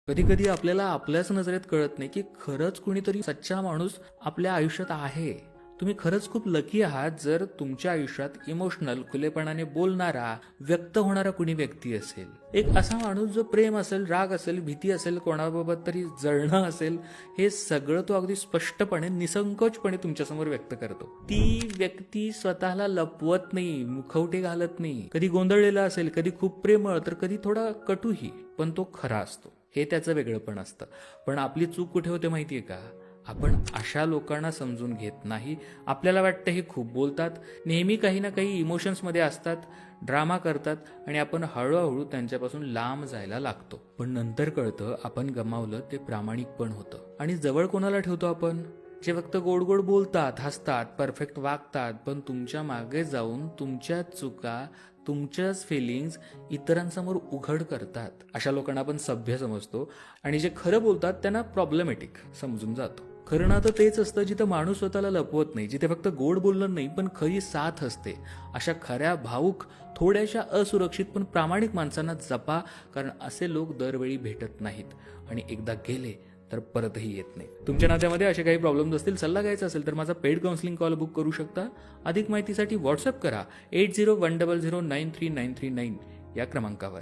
कधी कधी आपल्याला आपल्याच नजरेत कळत नाही की खरंच कुणीतरी सच्चा माणूस आपल्या आयुष्यात आहे. तुम्ही खरंच खूप लकी आहात जर तुमच्या आयुष्यात इमोशनल, खुलेपणाने बोलणारा, व्यक्त होणारा कुणी व्यक्ती असेल. एक असा माणूस जो प्रेम असेल, राग असेल, भीती असेल, कोणाबाबत तरी जळणं असेल, हे सगळं तो अगदी स्पष्टपणे, निसंकोचपणे तुमच्यासमोर व्यक्त करतो. ती व्यक्ती स्वतःला लपवत नाही, मुखवटे घालत नाही. कधी गोंधळलेला असेल, कधी खूप प्रेमळ, तर कधी थोडा कटूही, पण तो खरा असतो. हे त्याचं वेगळंपण असतं. पण आपली चूक कुठे होते माहितीये का? आपण अशा लोकांना समजून घेत नाही. आपल्याला वाटतं हे खूप बोलतात, नेहमी काही ना काही इमोशन्समध्ये असतात, ड्रामा करतात, आणि आपण हळूहळू त्यांच्यापासून लांब जायला लागतो. पण नंतर कळतं आपण गमावलं ते प्रामाणिकपण होतं. आणि जवळ कोणाला ठेवतो आपण? जे फक्त गोड गोड बोलतात, हसतात, परफेक्ट वागतात, पण तुमच्या मागे जाऊन तुमच्या चुका, तुमच्याच फिलिंग्स इतरांसमोर उघड करतात. अशा लोकांना आपण सभ्य समजतो, आणि जे खरं बोलतात त्यांना प्रॉब्लेमॅटिक समजून जातो. खरं नातं तेच असतं जिथं माणूस स्वतःला लपवत नाही, जिथे फक्त गोड बोलणं नाही पण खरी साथ असते. अशा खऱ्या, भावूक, थोड्याशा असुरक्षित पण प्रामाणिक माणसांना जपा, कारण असे लोक दरवेळी भेटत नाहीत, आणि एकदा गेले तर परतही येत नाही. तुमच्या नात्यामध्ये असे काही प्रॉब्लेम्स असतील, सल्ला घ्यायचा असेल तर माझा पेड काउन्सिलिंग कॉल बुक करू शकता. अधिक माहितीसाठी व्हॉट्सअप करा 8010093939 या क्रमांकावर.